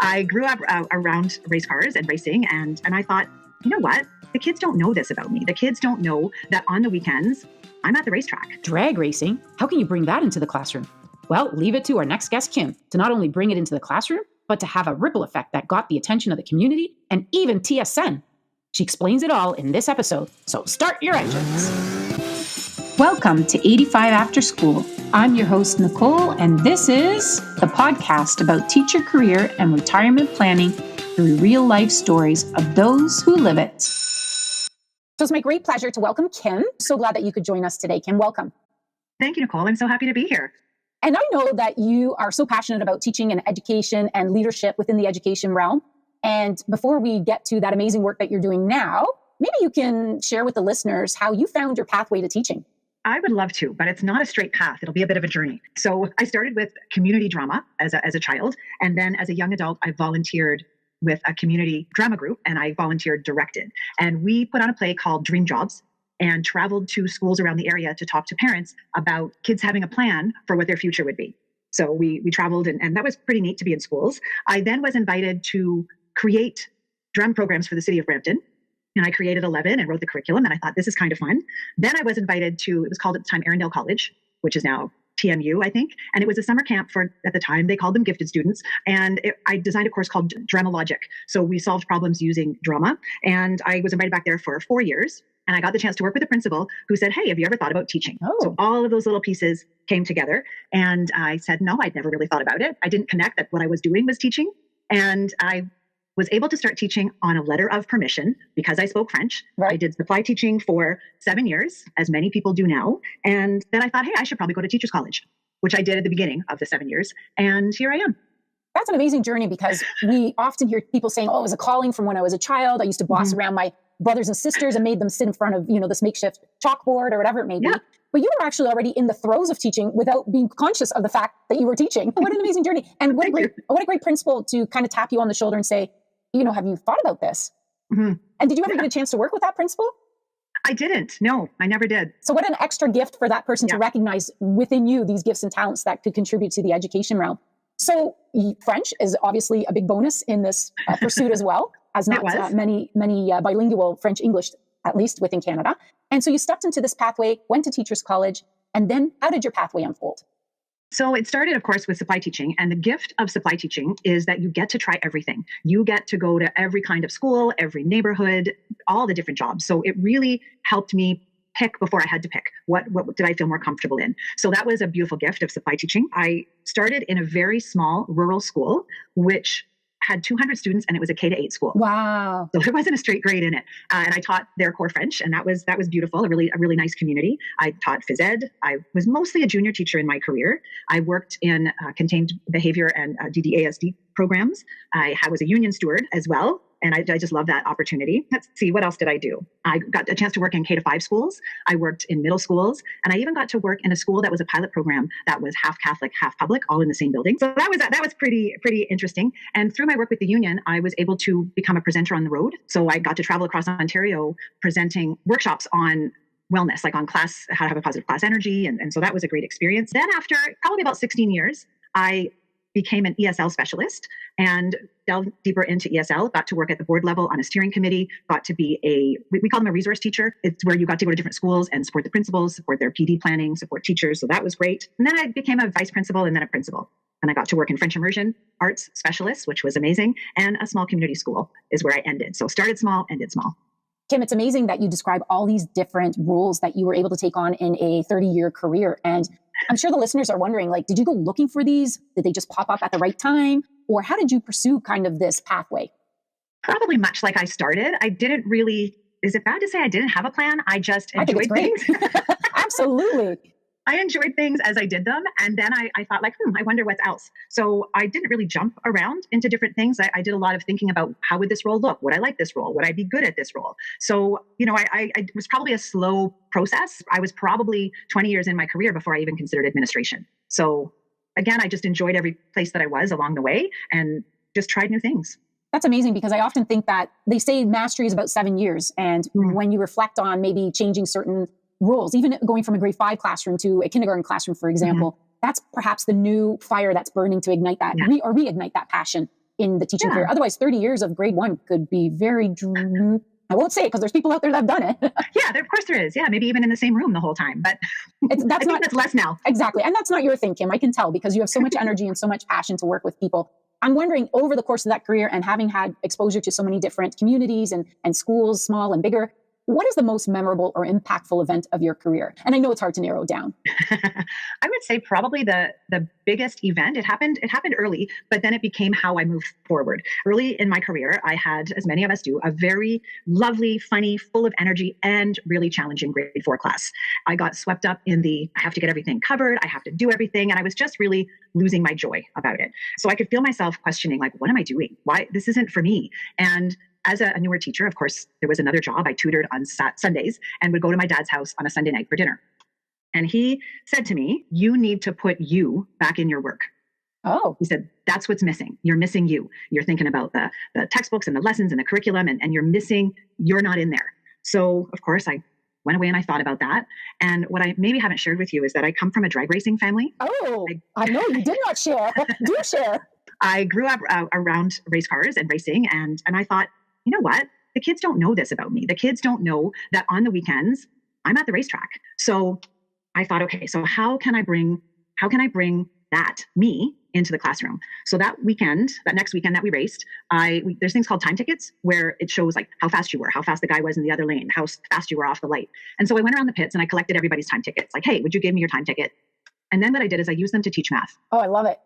I grew up around race cars and racing, and I thought, you know what? The kids don't know this about me. The kids don't know that on the weekends, I'm at the racetrack. Drag racing? How can you bring that into the classroom? Well, leave it to our next guest, Kim, to not only bring it into the classroom, but to have a ripple effect that got the attention of the community and even TSN. She explains it all in this episode, so start your engines. Welcome to 85 After School. I'm your host, Nicole, and this is the podcast about teacher career and retirement planning through real-life stories of those who live it. So it's my great pleasure to welcome Kim. So glad that you could join us today. Kim, welcome. Thank you, Nicole. I'm so happy to be here. And I know that you are so passionate about teaching and education and leadership within the education realm. And before we get to that amazing work that you're doing now, maybe you can share with the listeners how you found your pathway to teaching. I would love to, but it's not a straight path. It'll be a bit of a journey. So I started with community drama as a child. And then as a young adult, I volunteered with a community drama group, and I volunteered directed. And we put on a play called Dream Jobs and traveled to schools around the area to talk to parents about kids having a plan for what their future would be. So we traveled, and that was pretty neat to be in schools. I then was invited to create drama programs for the city of Brampton. And I created 11 and wrote the curriculum, and I thought, this is kind of fun. Then I was invited to, it was called at the time Arundel College, which is now TMU, I think. And it was a summer camp for, at the time, they called them gifted students. And I designed a course called Drama Logic. So we solved problems using drama. And I was invited back there for 4 years. And I got the chance to work with a principal who said, hey, have you ever thought about teaching? Oh. So all of those little pieces came together. And I said, no, I'd never really thought about it. I didn't connect that what I was doing was teaching. And I was able to start teaching on a letter of permission because I spoke French. Right. I did supply teaching for 7 years, as many people do now. And then I thought, hey, I should probably go to teacher's college, which I did at the beginning of the 7 years. And here I am. That's an amazing journey because we often hear people saying, oh, it was a calling from when I was a child. I used to boss around my brothers and sisters and made them sit in front of, this makeshift chalkboard or whatever it may be. Yeah. But you were actually already in the throes of teaching without being conscious of the fact that you were teaching. What an amazing journey. And what a great principle to kind of tap you on the shoulder and say, have you thought about this? Mm-hmm. And did you ever get a chance to work with that principal? I didn't. No, I never did. So what an extra gift for that person to recognize within you these gifts and talents that could contribute to the education realm. So French is obviously a big bonus in this pursuit as well, as not many bilingual French-English, at least within Canada. And so you stepped into this pathway, went to teacher's college, and then how did your pathway unfold? So it started, of course, with supply teaching. And the gift of supply teaching is that you get to try everything. You get to go to every kind of school, every neighborhood, all the different jobs. So it really helped me pick before I had to pick. What did I feel more comfortable in? So that was a beautiful gift of supply teaching. I started in a very small rural school, which had 200 students, and it was a K-8 school. Wow. So there wasn't a straight grade in it. And I taught their core French, and that was beautiful, a really nice community. I taught phys ed. I was mostly a junior teacher in my career. I worked in contained behavior and DDASD programs. I was a union steward as well. And I just love that opportunity. Let's see, what else did I do? I got a chance to work in K-5 schools. I worked in middle schools. And I even got to work in a school that was a pilot program that was half Catholic, half public, all in the same building. So that was pretty interesting. And through my work with the union, I was able to become a presenter on the road. So I got to travel across Ontario presenting workshops on wellness, like on how to have a positive class energy. And so that was a great experience. Then after probably about 16 years, I became an ESL specialist and delved deeper into ESL, got to work at the board level on a steering committee, got to be we call them a resource teacher. It's where you got to go to different schools and support the principals, support their PD planning, support teachers. So that was great. And then I became a vice principal and then a principal. And I got to work in French immersion arts specialist, which was amazing. And a small community school is where I ended. So started small, ended small. Kim, it's amazing that you describe all these different roles that you were able to take on in a 30-year career. And I'm sure the listeners are wondering, did you go looking for these? Did they just pop up at the right time? Or how did you pursue kind of this pathway? Probably much like I started. I didn't really, is it bad to say I didn't have a plan? I just enjoyed things. Absolutely. I enjoyed things as I did them. And then I thought I wonder what's else. So I didn't really jump around into different things. I did a lot of thinking about how would this role look? Would I like this role? Would I be good at this role? So, I was probably a slow process. I was probably 20 years in my career before I even considered administration. So again, I just enjoyed every place that I was along the way and just tried new things. That's amazing because I often think that they say mastery is about 7 years. And when you reflect on maybe changing certain roles, even going from a grade 5 classroom to a kindergarten classroom, for example, that's perhaps the new fire that's burning to ignite that or reignite that passion. in the teaching career. Otherwise, 30 years of grade 1 could be very, I won't say it because there's people out there that have done it. Yeah, of course there is. Yeah, maybe even in the same room the whole time. But I think that's less now. Exactly. And that's not your thing, Kim. I can tell because you have so much energy and so much passion to work with people. I'm wondering, over the course of that career and having had exposure to so many different communities and schools, small and bigger, what is the most memorable or impactful event of your career? And I know it's hard to narrow down. I would say probably the biggest event. It happened early, but then it became how I moved forward. Early in my career, I had, as many of us do, a very lovely, funny, full of energy, and really challenging grade 4 class. I got swept up in I have to get everything covered, I have to do everything, and I was just really losing my joy about it. So I could feel myself questioning, like, what am I doing? Why? This isn't for me. And as a newer teacher, of course, there was another job. I tutored on Sundays and would go to my dad's house on a Sunday night for dinner. And he said to me, you need to put you back in your work. Oh. He said, that's what's missing. You're missing you. You're thinking about the textbooks and the lessons and the curriculum, and you're not in there. So, of course, I went away and I thought about that. And what I maybe haven't shared with you is that I come from a drag racing family. Oh, I know you did not share. Do share. I grew up around race cars and racing, and I thought, you know what? The kids don't know this about me. The kids don't know that on the weekends I'm at the racetrack. So I thought, okay, so how can I bring that me into the classroom? So that next weekend that we raced, there's things called time tickets where it shows like how fast you were, how fast the guy was in the other lane, how fast you were off the light. And so I went around the pits and I collected everybody's time tickets. Like, hey, would you give me your time ticket? And then what I did is I used them to teach math. Oh, I love it.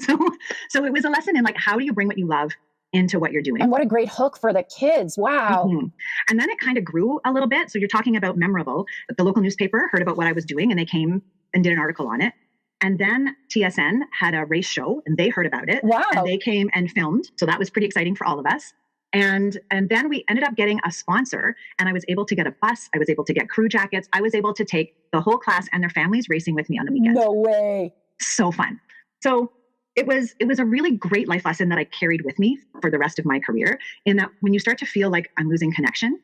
So it was a lesson in like, how do you bring what you love into what you're doing? And what a great hook for the kids. Wow. Mm-hmm. And then it kind of grew a little bit. So you're talking about memorable. The local newspaper heard about what I was doing and they came and did an article on it. And then TSN had a race show and they heard about it. Wow. And they came and filmed. So that was pretty exciting for all of us. And then we ended up getting a sponsor and I was able to get a bus. I was able to get crew jackets. I was able to take the whole class and their families racing with me on the weekend. No way. So fun. So it was a really great life lesson that I carried with me for the rest of my career, in that when you start to feel like I'm losing connection,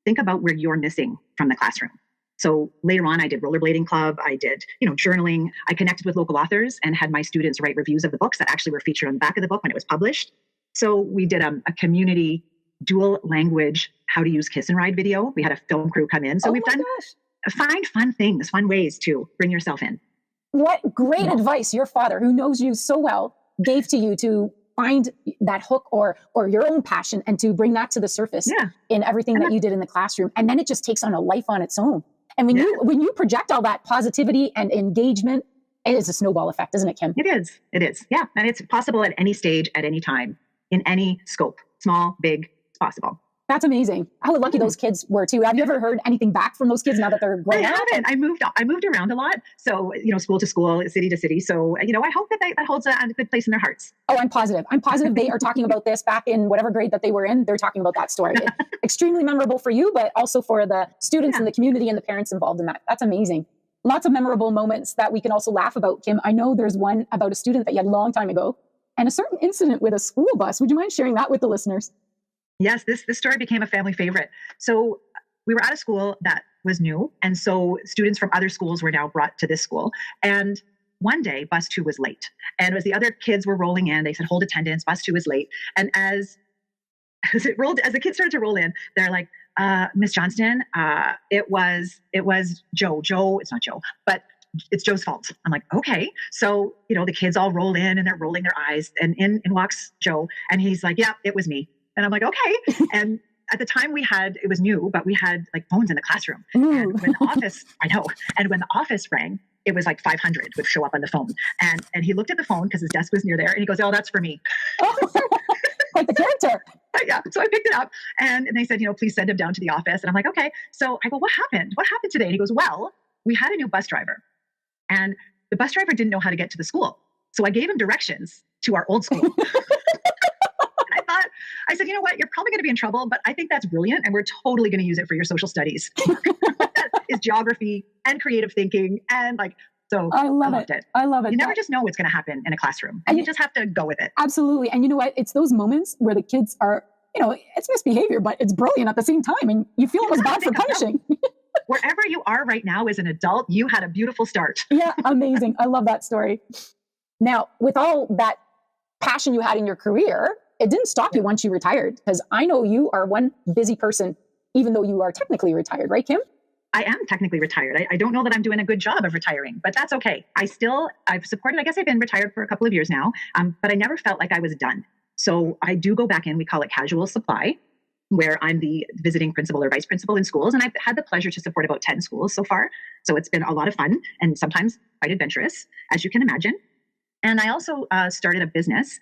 think about where you're missing from the classroom. So later on, I did rollerblading club. I did, journaling. I connected with local authors and had my students write reviews of the books that actually were featured on the back of the book when it was published. So we did a community dual language, how to use Kiss and Ride video. We had a film crew come in. So we've done find fun things, fun ways to bring yourself in. What great advice your father, who knows you so well, gave to you to find that hook or your own passion and to bring that to the surface in everything that you did in the classroom. And then it just takes on a life on its own. And when you project all that positivity and engagement, it is a snowball effect, isn't it, Kim? It is. Yeah. And it's possible at any stage, at any time, in any scope, small, big, it's possible. That's amazing. How lucky those kids were too. Have you ever heard anything back from those kids now that they're grown up? I haven't. I moved around a lot. So, school to school, city to city. So, I hope that holds a good place in their hearts. Oh, I'm positive. They are talking about this back in whatever grade that they were in. They're talking about that story. Extremely memorable for you, but also for the students and the community and the parents involved in that. That's amazing. Lots of memorable moments that we can also laugh about, Kim. I know there's one about a student that you had a long time ago and a certain incident with a school bus. Would you mind sharing that with the listeners? Yes, this story became a family favorite. So we were at a school that was new. And so students from other schools were now brought to this school. And one day, bus 2 was late. And as the other kids were rolling in, they said, hold attendance, bus 2 is late. And as the kids started to roll in, they're like, Miss Johnston, it was Joe. It's not Joe, but it's Joe's fault. I'm like, okay. So, the kids all roll in and they're rolling their eyes and in walks Joe. And he's like, yeah, it was me. And I'm like, okay. And at the time it was new, but we had like phones in the classroom. And when the office rang, it was like 500 would show up on the phone. And he looked at the phone because his desk was near there and he goes, oh, that's for me. Like the character. Yeah. So I picked it up and they said, please send him down to the office. And I'm like, okay. So I go, what happened? What happened today? And he goes, well, we had a new bus driver and the bus driver didn't know how to get to the school. So I gave him directions to our old school. I said, you know what? You're probably going to be in trouble, but I think that's brilliant. And we're totally going to use it for your social studies. That is geography and creative thinking. And so I loved it. I love it. You never just know what's going to happen in a classroom and you just have to go with it. Absolutely. And you know what? It's those moments where the kids are, it's misbehavior, but it's brilliant at the same time. And you feel almost bad for punishing. Wherever you are right now as an adult, you had a beautiful start. Yeah. Amazing. I love that story. Now, with all that passion you had in your career, it didn't stop you once you retired, because I know you are one busy person, even though you are technically retired, right, Kim? I am technically retired. I don't know that I'm doing a good job of retiring, but that's okay. I've supported, I guess I've been retired for a couple of years now, but I never felt like I was done. So I do go back in, we call it casual supply, where I'm the visiting principal or vice principal in schools. And I've had the pleasure to support about 10 schools so far. So it's been a lot of fun and sometimes quite adventurous, as you can imagine. And I also started a business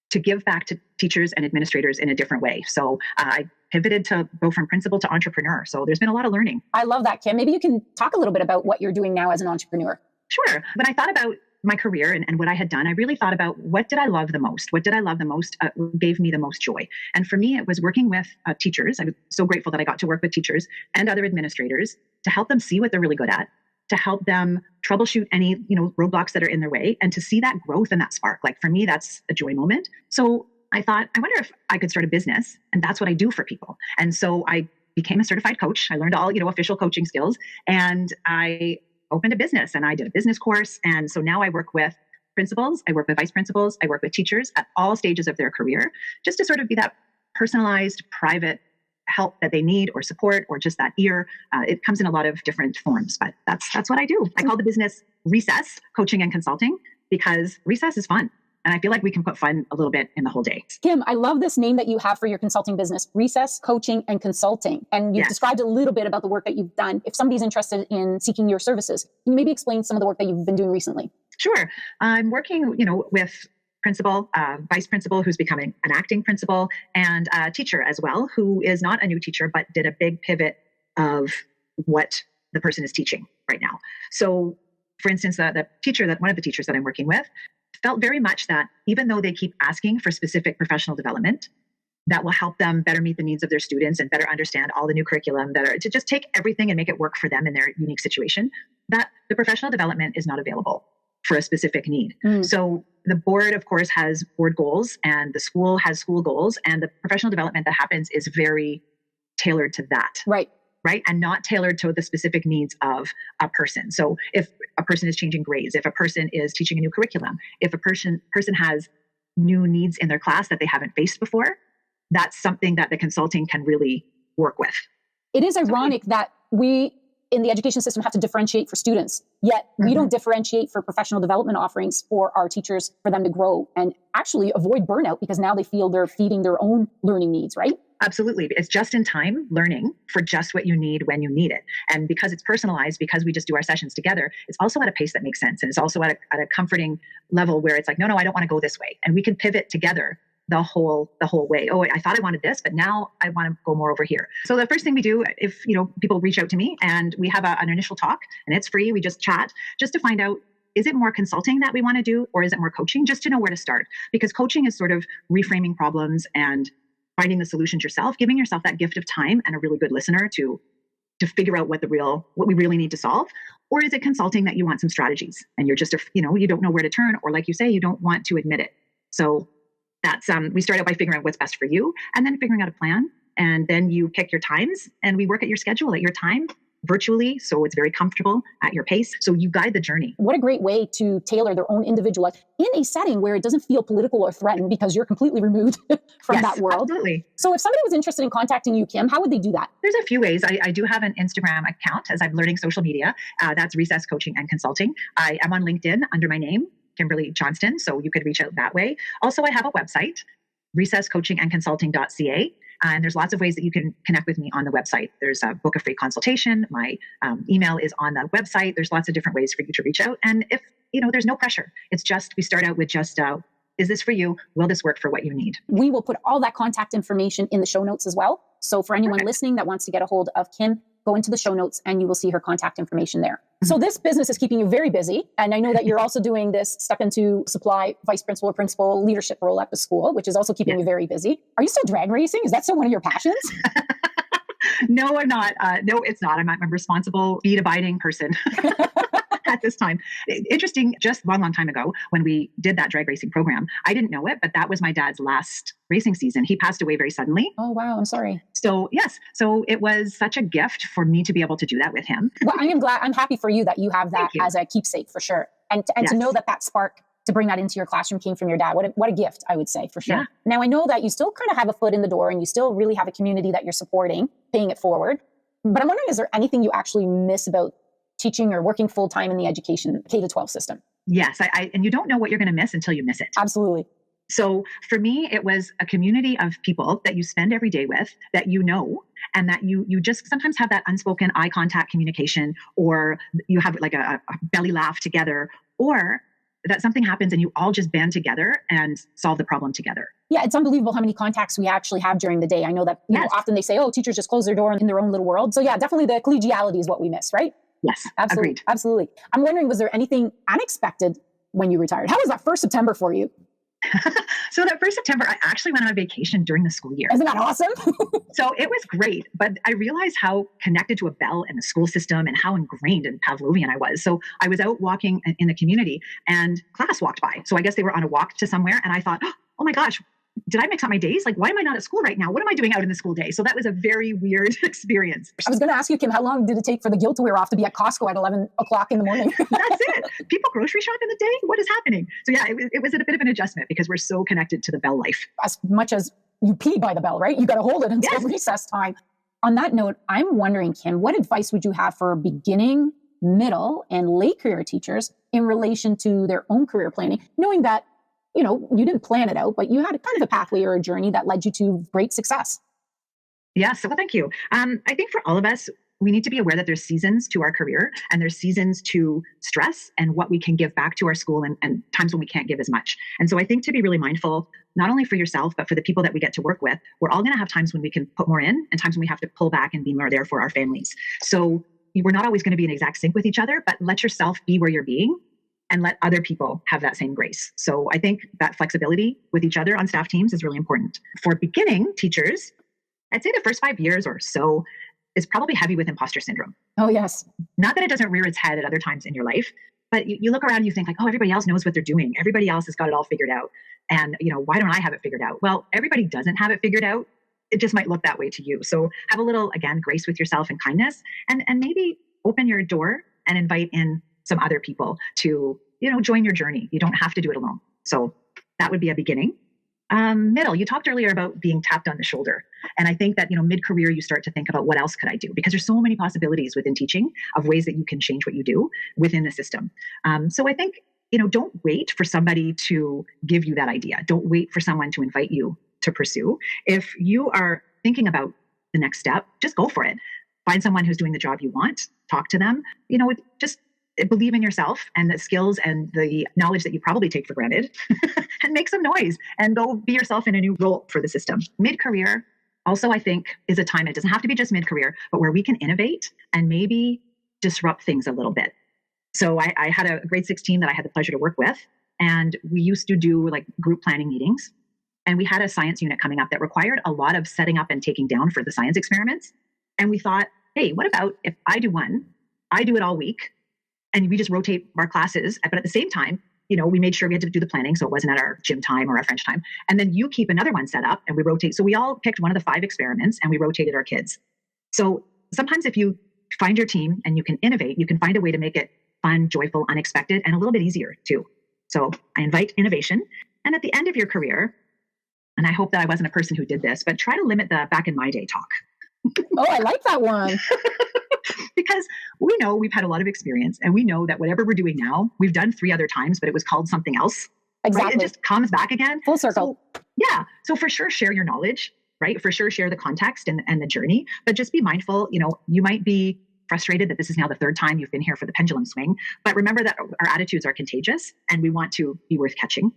to give back to teachers and administrators in a different way. So I pivoted to go from principal to entrepreneur. So there's been a lot of learning. I love that, Kim. Maybe you can talk a little bit about what you're doing now as an entrepreneur. Sure. When I thought about my career and what I had done, I really thought about what did I love the most? What did I love the most? Gave me the most joy? And for me, it was working with teachers. I was so grateful that I got to work with teachers and other administrators to help them see what they're really good at, to help them troubleshoot any, roadblocks that are in their way, and to see that growth and that spark. Like for me, that's a joy moment. So I thought, I wonder if I could start a business, and that's what I do for people. And so I became a certified coach. I learned all, official coaching skills, and I opened a business and I did a business course. And so now I work with principals, I work with vice principals, I work with teachers at all stages of their career, just to sort of be that personalized, private help that they need or support or just that ear. It comes in a lot of different forms, but that's what I do. I call the business Recess Coaching and Consulting because recess is fun. And I feel like we can put fun a little bit in the whole day. Kim, I love this name that you have for your consulting business, Recess Coaching and Consulting. And you've described a little bit about the work that you've done. If somebody's interested in seeking your services, can you maybe explain some of the work that you've been doing recently? Sure. I'm working, with principal, vice principal who's becoming an acting principal, and a teacher as well, who is not a new teacher, but did a big pivot of what the person is teaching right now. So for instance, one of the teachers that I'm working with felt very much that even though they keep asking for specific professional development that will help them better meet the needs of their students and better understand all the new curriculum to just take everything and make it work for them in their unique situation, that the professional development is not available for a specific need. So the board, of course, has board goals and the school has school goals, and the professional development that happens is very tailored to that. Right? And not tailored to the specific needs of a person. So if a person is changing grades, if a person is teaching a new curriculum, if a person has new needs in their class that they haven't faced before, that's something that the consulting can really work with. It is ironic that we in the education system have to differentiate for students, yet we don't differentiate for professional development offerings for our teachers, for them to grow and actually avoid burnout, because now they feel they're feeding their own learning needs, right? Absolutely. It's just in time learning for just what you need when you need it. And because it's personalized, because we just do our sessions together, it's also at a pace that makes sense. And it's also at a comforting level where it's like, no, I don't want to go this way. And we can pivot together the whole way. Oh, I thought I wanted this, but now I want to go more over here. So the first thing we do, if people reach out to me and we have an initial talk and it's free, we just chat just to find out, is it more consulting that we want to do, or is it more coaching, just to know where to start? Because coaching is sort of reframing problems and finding the solutions yourself, giving yourself that gift of time and a really good listener to figure out what we really need to solve. Or is it consulting that you want some strategies and you're just, you don't know where to turn, or like you say, you don't want to admit it. So that's, we start out by figuring out what's best for you and then figuring out a plan. And then you pick your times and we work at your schedule, at your time, virtually. So it's very comfortable at your pace. So you guide the journey. What a great way to tailor their own individual life in a setting where it doesn't feel political or threatened because you're completely removed from that world. Absolutely. So if somebody was interested in contacting you, Kim, how would they do that? There's a few ways. I do have an Instagram account as I'm learning social media. That's Recess Coaching and Consulting. I am on LinkedIn under my name, Kimberly Johnston. So you could reach out that way. Also, I have a website, recesscoachingandconsulting.ca. And there's lots of ways that you can connect with me on the website. There's a book a free consultation. My email is on the website. There's lots of different ways for you to reach out. And if, there's no pressure. It's just, we start out with just, is this for you? Will this work for what you need? We will put all that contact information in the show notes as well. So for anyone listening that wants to get a hold of Kim, go into the show notes and you will see her contact information there. So this business is keeping you very busy. And I know that you're also doing this step into supply vice principal or principal leadership role at the school, which is also keeping you very busy. Are you still drag racing? Is that still one of your passions? No, I'm not. No, it's not. I'm a responsible, speed-abiding person at this time. Interesting, just a long time ago, when we did that drag racing program, I didn't know it, but that was my dad's last racing season. He passed away very suddenly. Oh, wow. I'm sorry. So yes. So it was such a gift for me to be able to do that with him. Well, I am glad. I'm happy for you that you have that as a keepsake for sure. And to know that spark to bring that into your classroom came from your dad. What a gift, I would say, for sure. Yeah. Now, I know that you still kind of have a foot in the door and you still really have a community that you're supporting, paying it forward. But I'm wondering, is there anything you actually miss about teaching or working full-time in the education K-12 system? Yes. And you don't know what you're going to miss until you miss it. Absolutely. So for me, it was a community of people that you spend every day with, that you know, and that you just sometimes have that unspoken eye contact communication, or you have like a belly laugh together, or that something happens and you all just band together and solve the problem together. Yeah, it's unbelievable how many contacts we actually have during the day. I know that often they say, oh, teachers just close their door in their own little world. So yeah, definitely the collegiality is what we miss, right? Yes, absolutely. Agreed. Absolutely. I'm wondering, was there anything unexpected when you retired? How was that first September for you? So that first September, I actually went on a vacation during the school year. Isn't that awesome? So it was great, but I realized how connected to a bell in the school system and how ingrained in Pavlovian I was. So I was out walking in the community and class walked by. So I guess they were on a walk to somewhere. And I thought, oh my gosh, did I mix up my days? Like, why am I not at school right now? What am I doing out in the school day? So that was a very weird experience. I was going to ask you, Kim, how long did it take for the guild to wear off to be at Costco at 11 o'clock in the morning? That's it. People grocery shop in the day? What is happening? So yeah, it was a bit of an adjustment because we're so connected to the bell life. As much as you pee by the bell, right? You got to hold it until recess time. On that note, I'm wondering, Kim, what advice would you have for beginning, middle, and late career teachers in relation to their own career planning, knowing that you didn't plan it out, but you had kind of a pathway or a journey that led you to great success? Yes. Well, thank you. I think for all of us, we need to be aware that there's seasons to our career and there's seasons to stress and what we can give back to our school and times when we can't give as much. And so I think to be really mindful, not only for yourself, but for the people that we get to work with, we're all going to have times when we can put more in and times when we have to pull back and be more there for our families. So we're not always going to be in exact sync with each other, but let yourself be where you're being and let other people have that same grace. So I think that flexibility with each other on staff teams is really important. For beginning teachers, I'd say the first 5 years or so is probably heavy with imposter syndrome. Oh, yes. Not that it doesn't rear its head at other times in your life, but you look around and you think like, oh, everybody else knows what they're doing. Everybody else has got it all figured out. And, why don't I have it figured out? Well, everybody doesn't have it figured out. It just might look that way to you. So have a little, again, grace with yourself and kindness, and maybe open your door and invite in some other people to, join your journey. You don't have to do it alone. So that would be a beginning. Middle, you talked earlier about being tapped on the shoulder. And I think that, mid-career, you start to think about what else could I do? Because there's so many possibilities within teaching of ways that you can change what you do within the system. So I think, don't wait for somebody to give you that idea. Don't wait for someone to invite you to pursue. If you are thinking about the next step, just go for it. Find someone who's doing the job you want, talk to them, just believe in yourself and the skills and the knowledge that you probably take for granted and make some noise and go be yourself in a new role for the system. Mid-career also, I think, is a time, it doesn't have to be just mid-career, but where we can innovate and maybe disrupt things a little bit. So I had a grade 6 team that I had the pleasure to work with, and we used to do like group planning meetings. And we had a science unit coming up that required a lot of setting up and taking down for the science experiments. And we thought, hey, what about if I do one, I do it all week, and we just rotate our classes. But at the same time, we made sure we had to do the planning, so it wasn't at our gym time or our French time. And then you keep another one set up and we rotate. So we all picked one of the 5 experiments and we rotated our kids. So sometimes if you find your team and you can innovate, you can find a way to make it fun, joyful, unexpected, and a little bit easier too. So I invite innovation. And at the end of your career, and I hope that I wasn't a person who did this, but try to limit the back in my day talk. Oh, I like that one. Because we know we've had a lot of experience and we know that whatever we're doing now, we've done 3 other times, but it was called something else. Exactly. Right? It just comes back again. Full circle. So, yeah. So for sure, share your knowledge, right? For sure, share the context and the journey, but just be mindful, you might be frustrated that this is now the 3rd time you've been here for the pendulum swing, but remember that our attitudes are contagious and we want to be worth catching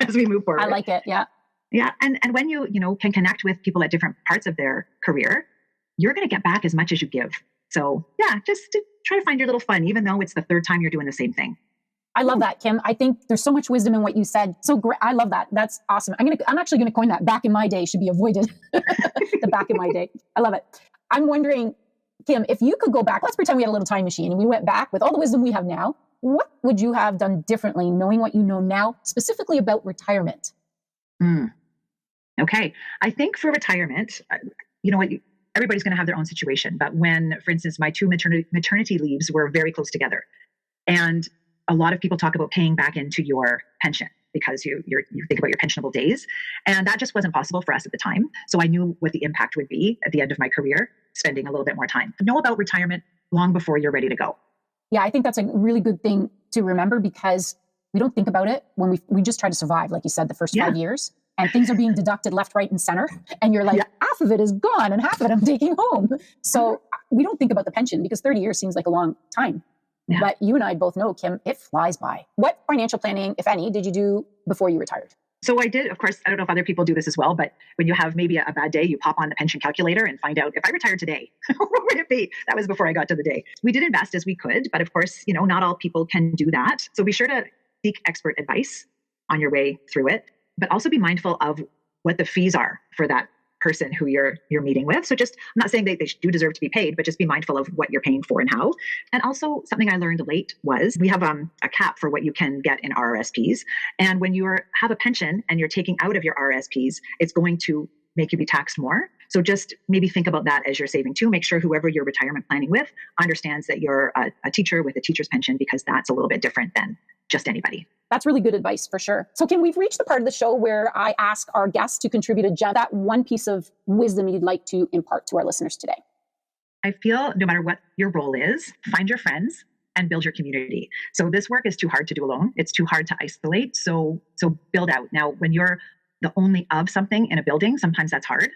as we move forward. I like it. Yeah. Yeah. And when you can connect with people at different parts of their career, you're going to get back as much as you give. So yeah, just to try to find your little fun, even though it's the 3rd time you're doing the same thing. I love that, Kim. I think there's so much wisdom in what you said. So great. I love that. That's awesome. I'm actually going to coin that. Back in my day should be avoided. The back in my day. I love it. I'm wondering, Kim, if you could go back, let's pretend we had a little time machine and we went back with all the wisdom we have now. What would you have done differently, knowing what you know now, specifically about retirement? Okay. I think for retirement, everybody's going to have their own situation. But when, for instance, my 2 maternity leaves were very close together, and a lot of people talk about paying back into your pension because you think about your pensionable days. And that just wasn't possible for us at the time. So I knew what the impact would be at the end of my career, spending a little bit more time. Know about retirement long before you're ready to go. Yeah, I think that's a really good thing to remember because we don't think about it when we just try to survive, like you said, the first 5 years. And things are being deducted left, right, and center. And you're like, half of it is gone and half of it I'm taking home. So we don't think about the pension because 30 years seems like a long time. Yeah. But you and I both know, Kim, it flies by. What financial planning, if any, did you do before you retired? So I did, of course, I don't know if other people do this as well, but when you have maybe a bad day, you pop on the pension calculator and find out if I retired today, what would it be? That was before I got to the day. We did invest as we could, but of course, not all people can do that. So be sure to seek expert advice on your way through it, but also be mindful of what the fees are for that person who you're meeting with. So just, I'm not saying they do deserve to be paid, but just be mindful of what you're paying for and how. And also something I learned late was we have a cap for what you can get in RRSPs. And when you have a pension and you're taking out of your RRSPs, it's going to make you be taxed more. So just maybe think about that as you're saving too. Make sure whoever you're retirement planning with understands that you're a teacher with a teacher's pension, because that's a little bit different than just anybody. That's really good advice for sure. So Kim, we've reached the part of the show where I ask our guests to contribute a gem, that one piece of wisdom you'd like to impart to our listeners today. I feel no matter what your role is, find your friends and build your community. So this work is too hard to do alone. It's too hard to isolate. So build out. Now, when you're the only of something in a building, sometimes that's hard,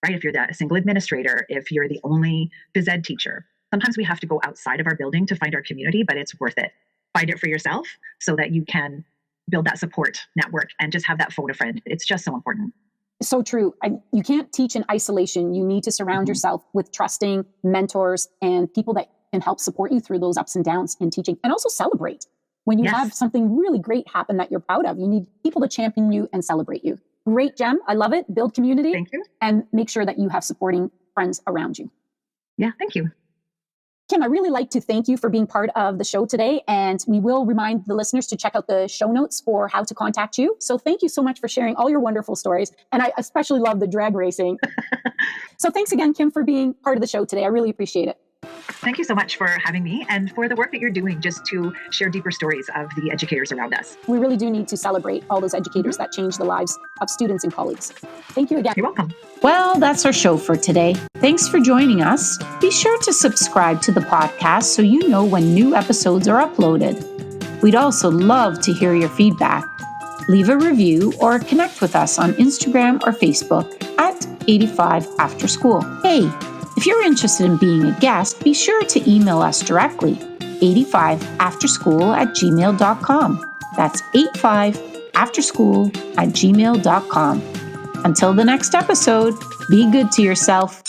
right? If you're a single administrator, if you're the only phys ed teacher, sometimes we have to go outside of our building to find our community, but it's worth it. Find it for yourself so that you can build that support network and just have that phone a friend. It's just so important. So true. You can't teach in isolation. You need to surround yourself with trusting mentors and people that can help support you through those ups and downs in teaching, and also celebrate. When you have something really great happen that you're proud of, you need people to champion you and celebrate you. Great, Jem. I love it. Build community. Thank you. And make sure that you have supporting friends around you. Yeah, thank you. Kim, I really like to thank you for being part of the show today. And we will remind the listeners to check out the show notes for how to contact you. So thank you so much for sharing all your wonderful stories. And I especially love the drag racing. So thanks again, Kim, for being part of the show today. I really appreciate it. Thank you so much for having me and for the work that you're doing just to share deeper stories of the educators around us. We really do need to celebrate all those educators that change the lives of students and colleagues. Thank you again. You're welcome. Well, that's our show for today. Thanks for joining us. Be sure to subscribe to the podcast so you know when new episodes are uploaded. We'd also love to hear your feedback. Leave a review or connect with us on Instagram or Facebook at 85 After School. Hey, if you're interested in being a guest, be sure to email us directly, 85afterschool@gmail.com. That's 85afterschool@gmail.com. Until the next episode, be good to yourself.